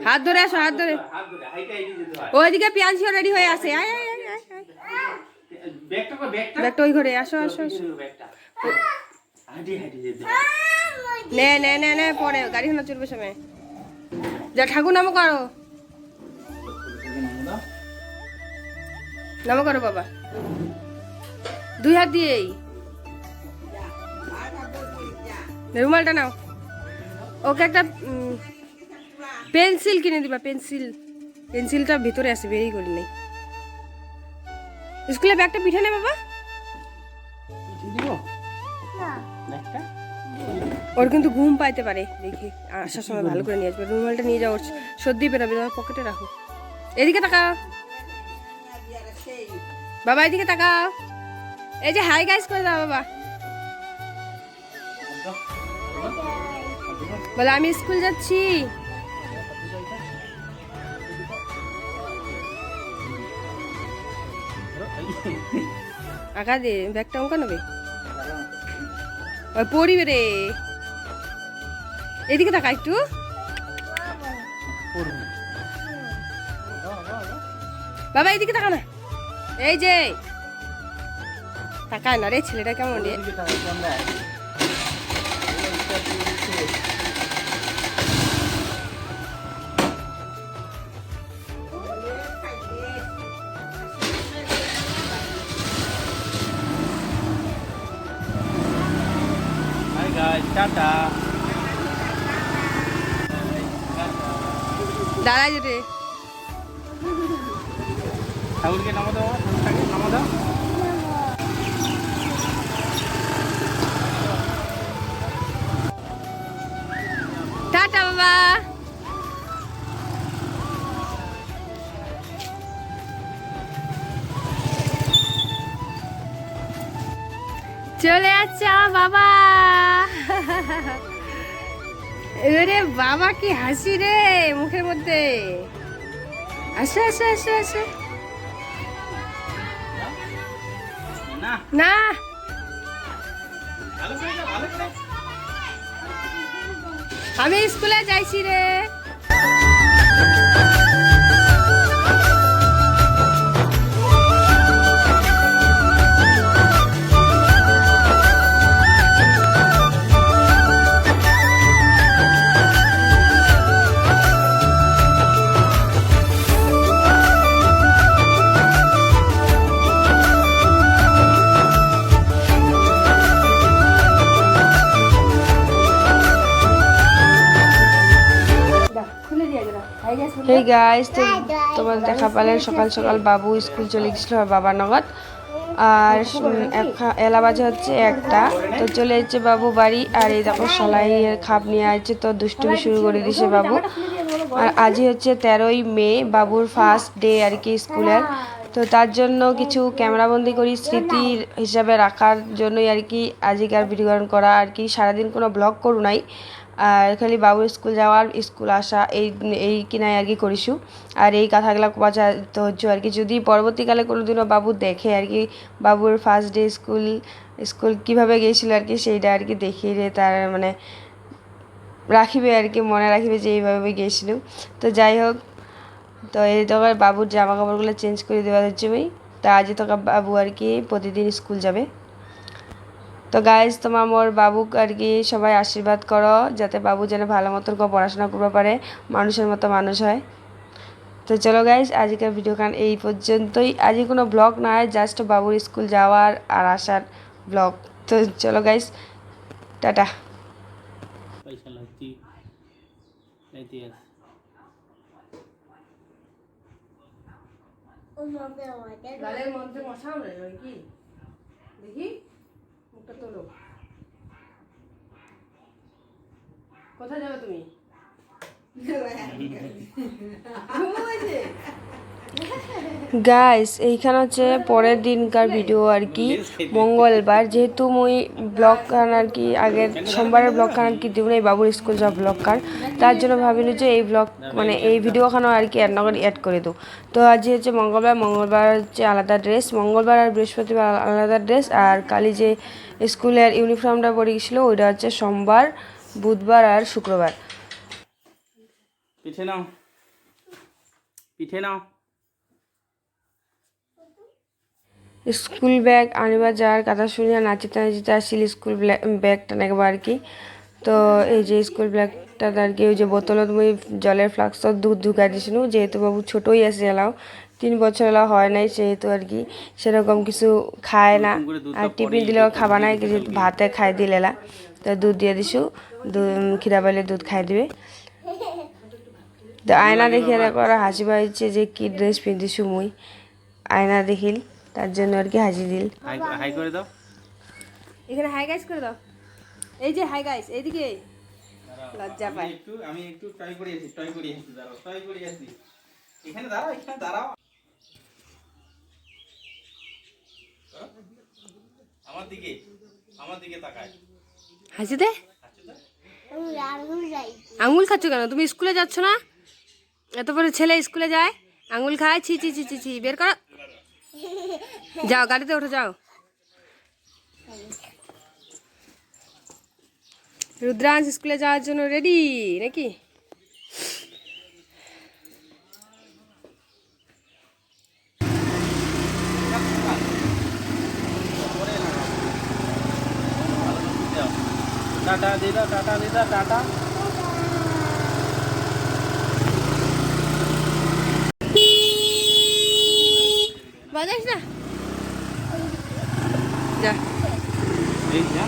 হাত ধরে আসো, হাত ধরে। ওইদিকে পিয়াঞ্চিও রেডি হয়ে আসে। ব্যাগটা ওই ঘরে, আসো আসো আসো। নে নে নে নে, পরে গাড়ি খানা চলবে সময়। যা ঠাকুর নামও করো, নামও করো বাবা, 2 হাত দিয়েই। রুমালটা নাও, ওকে একটা পেন্সিল কিনে দিবা। পেন্সিলটা ভিতরে আছে, বেরিয়ে করি নেই। স্কুলে ব্যাগটা পিঠে নে বাবা। ওর কিন্তু ঘুম পাইতে পারে, দেখি আসার সময় ভালো করে নিয়ে আসবে। রুমালটা নিয়ে যাও, সর্দি বেরোবে, তোমার পকেটে রাখো। এদিকে তাকাও বাবা, এদিকে তাকাও। এই যে হাই গাইস করে দাও বাবা, বলে আমি স্কুল যাচ্ছি। আঁকা দে, ব্যাগটা অঙ্কা নেবে, পড়িবে রে। এদিকে তাকা একটু, বাবা এদিকে তাকা না। এই যে তাকায় না রে, ছেলেটা কেমন রে। দাঁড়াই যেতে ঠাকুরকে নামো দাও, ঠাকুরকে নামো দাও। টাটা বাবা। চলে যাচ্ছে আমার বাবা। এবারে বাবা কি হাসি রে মুখের মধ্যে। আসে আসে আসে আসে না, আমি স্কুলে যাইছি রে। হেই গাইস, তো তোমার দেখা পেলেন সকাল সকাল বাবু স্কুল চলে গেছিল বাবার নগদ। আর এলা বাজে হচ্ছে 1টা, তো চলে যাচ্ছে বাবু বাড়ি। আর এই দেখো সেলাইয়ের খাপ নিয়ে আসছে, তো দুষ্টুমি শুরু করে দিছে বাবু। আর আজই হচ্ছে 13ই মে, বাবুর ফার্স্ট ডে আর কি স্কুলের। তো তার জন্য কিছু ক্যামেরাবন্দি করি স্মৃতির হিসাবে রাখার জন্যই আর কি আজকের ভিডিওগ্রহণ করা আর কি। সারাদিন কোনো ব্লগ করু নাই, আর খালি বাবুর স্কুল যাওয়ার স্কুল আসা এই কিনাই আর কি করিছু। আর এই কথাগুলো বাঁচা তো হচ্ছে আর কি, যদি পরবর্তীকালে কোনো দিনও বাবু দেখে আর কি বাবুর ফার্স্ট ডে স্কুল কীভাবে গিয়েছিল আর কি, সেইটা আর কি দেখিয়ে রে তার মানে রাখিবে আর কি, মনে রাখিবে যে এইভাবে গিয়েছিল। তো যাই হোক, তো এই তো বাবুর জামা কাপড়গুলো চেঞ্জ করে দেওয়া হচ্ছে আমি। তা আজই তো বাবু আর কি প্রতিদিন স্কুল যাবে। তো গাইজ, তোমার মোর বাবুক আর কি সবাই আশীর্বাদ করো, যাতে বাবু যেন ভালো মতন করে পড়াশোনা করতে পারে, মানুষের মতো মানুষ হয়। তো চলো গাইজ, আজকের ভিডিও গান এই পর্যন্তই। আজকে কোনো ব্লগ না হয়, জাস্ট বাবুর স্কুল যাওয়ার আর আসার ব্লগ। তো চলো গাইজ, টাটা। দেখি মুখটা তোলো, কোথায় যাবে তুমি? গাইস, এইখানে হচ্ছে পরের দিনকার ভিডিও আর কি, মঙ্গলবার। যেহেতু মুই ব্লগ খান আর কি আগের সোমবারের ব্লগ খান আর কি দিব এই বাবুর স্কুল যাওয়া ব্লগ খান, তার জন্য ভাবিনি যে এই ব্লগ মানে এই ভিডিওখানেও আর কি অ্যাড করে দেবো। তো আজ হচ্ছে মঙ্গলবার হচ্ছে আলাদা ড্রেস, মঙ্গলবার আর বৃহস্পতিবার আলাদা ড্রেস। আর কালি যে স্কুলের ইউনিফর্মটা পরে গেছিলো ওইটা হচ্ছে সোমবার, বুধবার আর শুক্রবার। পিঠে নাও, পিঠে নাও। স্কুল ব্যাগ আনিবার যাওয়ার কথা শুনিয়া নাচিতে নাচিতে আসছিল স্কুল ব্যাগটা নেবো আর কি। তো এই যে স্কুল ব্যাগটা আর কি, ওই যে বোতলত মুই জলের ফ্লাক্সত দুধ ঢুকাই দিছিলো, যেহেতু বাবু ছোটোই আছে এলাও 3 বছর এলাও হয় নাই, সেহেতু আর কি সেরকম কিছু খায় না। ওরকম করে দুধটা আর টিফিন পরেই দিলেও দুধটা খাবা দিয়ে নাই, দিতে যেহেতু কালকে। ভাতে খাই দিলেলা। তো দুধ দিয়ে দিছু, খিদা পাইলে দুধ খাই দিবে। তো আয়না লাগে দেখিয়ে বাবা? দেখো আর হাসি পাইছে যে কি ড্রেস পিন্ধিছু মুই। আয়না দেখিল, তার জন্য আর কি হাসি দিল। হাই হাই করে দাও। এখানে হাই গাইস করে দাও। এই যে হাই গাইস, এইদিকে লজ্জা পায়। আমি একটু ট্রাই করে আসি, দাঁড়াও, ট্রাই করে আসি। এখানে দাঁড়াও, এখানে দাঁড়াও। আমার দিকে, আমার দিকে তাকায়। হাসি দে। আচ্ছা তো? আঙুল খাচ্ছ কেন? তুমি স্কুলে যাচ্ছ না? এত বড় ছেলে স্কুলে যায়, আঙুল খায়? ছি ছি ছি ছি ছি, বের করো। যাও গাড়িতে ওঠো, যাও। রুদ্রাংশ স্কুলে যাওয়ার জন্য রেডি নাকি? টাটা দিয়ে দাও, টাটা দিয়ে দাও, টাটা। বাজাস না, যা। এই যা।